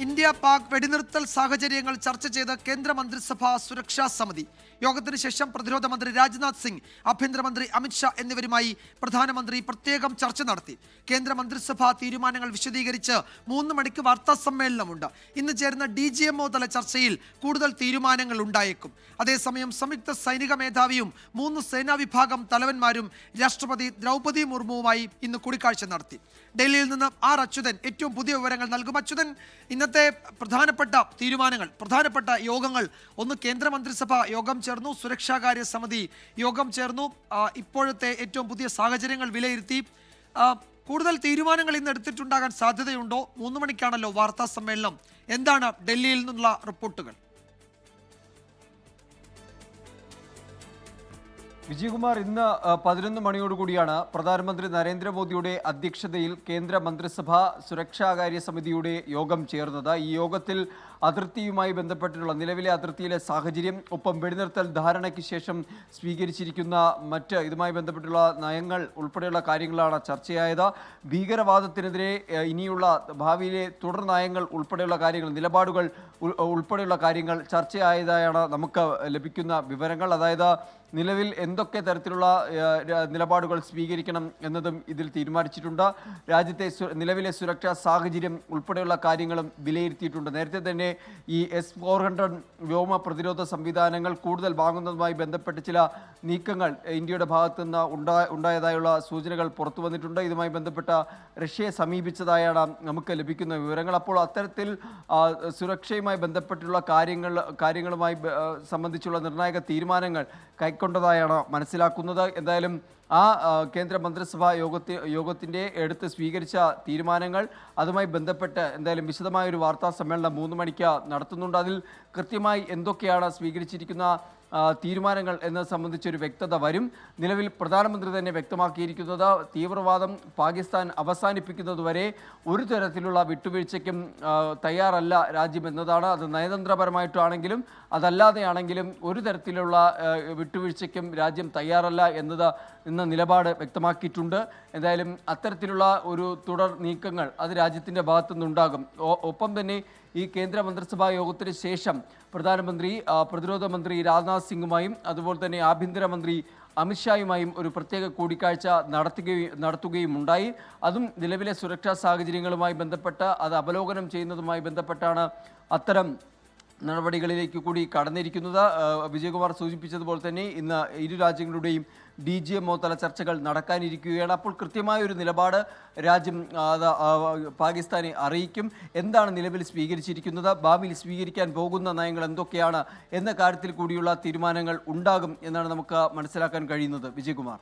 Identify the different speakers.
Speaker 1: India Pak വെടിനിർത്തൽ സാഹചര്യങ്ങൾ ചർച്ച ചെയ്ത് കേന്ദ്രമന്ത്രിസഭാ സുരക്ഷാ സമിതി. യോഗത്തിന് ശേഷം പ്രതിരോധ മന്ത്രി രാജ്നാഥ് സിംഗ്, ആഭ്യന്തരമന്ത്രി അമിത്ഷാ എന്നിവരുമായി പ്രധാനമന്ത്രി പ്രത്യേകം ചർച്ച നടത്തി. കേന്ദ്രമന്ത്രിസഭാ തീരുമാനങ്ങൾ വിശദീകരിച്ച് 3 മണിക്ക് വാർത്താ സമ്മേളനമുണ്ട്. ഇന്ന് ചേരുന്ന DGMO തല ചർച്ചയിൽ കൂടുതൽ തീരുമാനങ്ങൾ ഉണ്ടായേക്കും. അതേസമയം സംയുക്ത സൈനിക മേധാവിയും 3 സേനാ വിഭാഗം തലവന്മാരും രാഷ്ട്രപതി ദ്രൗപദി മുർമുവുമായി ഇന്ന് കൂടിക്കാഴ്ച നടത്തി. ഡൽഹിയിൽ നിന്ന് ആർ അച്യുതൻ ഏറ്റവും പുതിയ വിവരങ്ങൾ നൽകും. അച്യുതൻ, ഇന്നത്തെ പ്രധാനപ്പെട്ട തീരുമാനങ്ങൾ, പ്രധാനപ്പെട്ട യോഗങ്ങൾ, ഒന്ന് കേന്ദ്രമന്ത്രിസഭ യോഗം ചേർന്നു, സുരക്ഷാകാര്യ സമിതി യോഗം ചേർന്നു, ഇപ്പോഴത്തെ ഏറ്റവും പുതിയ സാഹചര്യങ്ങൾ വിലയിരുത്തി. കൂടുതൽ തീരുമാനങ്ങൾ ഇന്ന് എടുത്തിട്ടുണ്ടാകാൻ സാധ്യതയുണ്ടോ? 3 മണിക്കാണല്ലോ വാർത്താ സമ്മേളനം. എന്താണ് ഡൽഹിയിൽ നിന്നുള്ള റിപ്പോർട്ടുകൾ?
Speaker 2: വിജയകുമാർ, ഇന്ന് 11 മണിയോടുകൂടിയാണ് പ്രധാനമന്ത്രി നരേന്ദ്രമോദിയുടെ അധ്യക്ഷതയിൽ കേന്ദ്ര മന്ത്രിസഭ സുരക്ഷാകാര്യ സമിതിയുടെ യോഗം ചേർന്നത്. ഈ യോഗത്തിൽ അതിർത്തിയുമായി ബന്ധപ്പെട്ടിട്ടുള്ള നിലവിലെ അതിർത്തിയിലെ സാഹചര്യം, ഒപ്പം വെടിനിർത്തൽ ധാരണയ്ക്ക് ശേഷം സ്വീകരിച്ചിരിക്കുന്ന മറ്റ് ഇതുമായി ബന്ധപ്പെട്ടുള്ള നയങ്ങൾ ഉൾപ്പെടെയുള്ള കാര്യങ്ങളാണ് ചർച്ചയായത്. ഭീകരവാദത്തിനെതിരെ ഇനിയുള്ള ഭാവിയിലെ തുടർ നയങ്ങൾ ഉൾപ്പെടെയുള്ള കാര്യങ്ങൾ, നിലപാടുകൾ ഉൾപ്പെടെയുള്ള കാര്യങ്ങൾ ചർച്ചയായതായാണ് നമുക്ക് ലഭിക്കുന്ന വിവരങ്ങൾ. അതായത് നിലവിൽ എന്തൊക്കെ തരത്തിലുള്ള നിലപാടുകൾ സ്വീകരിക്കണം എന്നതും ഇതിൽ തീരുമാനിച്ചിട്ടുണ്ട്. രാജ്യത്തെ നിലവിലെ സുരക്ഷാ സാഹചര്യം ഉൾപ്പെടെയുള്ള കാര്യങ്ങളും വിലയിരുത്തിയിട്ടുണ്ട്. നേരത്തെ തന്നെ ഈ S-400 വ്യോമ പ്രതിരോധ സംവിധാനങ്ങൾ കൂടുതൽ വാങ്ങുന്നതുമായി ബന്ധപ്പെട്ട് ചില നീക്കങ്ങൾ ഇന്ത്യയുടെ ഭാഗത്തു നിന്ന് ഉണ്ടായതായുള്ള സൂചനകൾ പുറത്തു വന്നിട്ടുണ്ട്. ഇതുമായി ബന്ധപ്പെട്ട റഷ്യയെ സമീപിച്ചതായാണ് നമുക്ക് ലഭിക്കുന്ന വിവരങ്ങൾ. അപ്പോൾ അത്തരത്തിൽ സുരക്ഷയുമായി ബന്ധപ്പെട്ടുള്ള കാര്യങ്ങളുമായി സംബന്ധിച്ചുള്ള നിർണായക തീരുമാനങ്ങൾ കൈക്കൊണ്ടതായാണ് മനസ്സിലാക്കുന്നത്. എന്തായാലും കേന്ദ്ര മന്ത്രിസഭാ യോഗത്തിൻ്റെ എടുത്ത് സ്വീകരിച്ച തീരുമാനങ്ങൾ, അതുമായി ബന്ധപ്പെട്ട് എന്തായാലും വിശദമായൊരു വാർത്താ സമ്മേളനം 3 മണിക്ക് നടത്തുന്നുണ്ട്. അതിൽ കൃത്യമായി എന്തൊക്കെയാണ് സ്വീകരിച്ചിരിക്കുന്ന തീരുമാനങ്ങൾ എന്നത് സംബന്ധിച്ചൊരു വ്യക്തത വരും. നിലവിൽ പ്രധാനമന്ത്രി തന്നെ വ്യക്തമാക്കിയിരിക്കുന്നത്, തീവ്രവാദം പാകിസ്ഥാൻ അവസാനിപ്പിക്കുന്നതുവരെ ഒരു തരത്തിലുള്ള വിട്ടുവീഴ്ചയ്ക്കും തയ്യാറല്ല രാജ്യം എന്നതാണ്. അത് നയതന്ത്രപരമായിട്ടാണെങ്കിലും അതല്ലാതെയാണെങ്കിലും ഒരു തരത്തിലുള്ള വിട്ടുവീഴ്ചയ്ക്കും രാജ്യം തയ്യാറല്ല എന്നത് എന്ന നിലപാട് വ്യക്തമാക്കിയിട്ടുണ്ട്. എന്തായാലും അത്തരത്തിലുള്ള ഒരു തുടർ നീക്കങ്ങൾ അത് രാജ്യത്തിൻ്റെ ഭാഗത്തുനിന്നുണ്ടാകും. ഒപ്പം തന്നെ ഈ കേന്ദ്ര മന്ത്രിസഭാ യോഗത്തിന് ശേഷം പ്രധാനമന്ത്രി പ്രതിരോധ മന്ത്രി രാജ്നാഥ് സിംഗുമായും അതുപോലെ തന്നെ ആഭ്യന്തരമന്ത്രി അമിത്ഷായുമായും ഒരു പ്രത്യേക കൂടിക്കാഴ്ച നടത്തുകയും ഉണ്ടായി. അതും നിലവിലെ സുരക്ഷാ സാഹചര്യങ്ങളുമായി ബന്ധപ്പെട്ട് അത് അവലോകനം ചെയ്യുന്നതുമായി ബന്ധപ്പെട്ടാണ് അത്തരം നടപടികളിലേക്ക് കൂടി കടന്നിരിക്കുന്നത്. വിജയകുമാർ സൂചിപ്പിച്ചതുപോലെ തന്നെ ഇന്ന് ഇരു രാജ്യങ്ങളുടെയും DGMO തല ചർച്ചകൾ നടക്കാനിരിക്കുകയാണ്. അപ്പോൾ കൃത്യമായൊരു നിലപാട് രാജ്യം പാകിസ്ഥാനെ അറിയിക്കും. എന്താണ് നിലവിൽ സ്വീകരിച്ചിരിക്കുന്നത്, ഭാവിയിൽ സ്വീകരിക്കാൻ പോകുന്ന നയങ്ങൾ എന്തൊക്കെയാണ് എന്ന കാര്യത്തിൽ കൂടിയുള്ള തീരുമാനങ്ങൾ ഉണ്ടാകും എന്നാണ് നമുക്ക് മനസ്സിലാക്കാൻ കഴിയുന്നത്. വിജയകുമാർ.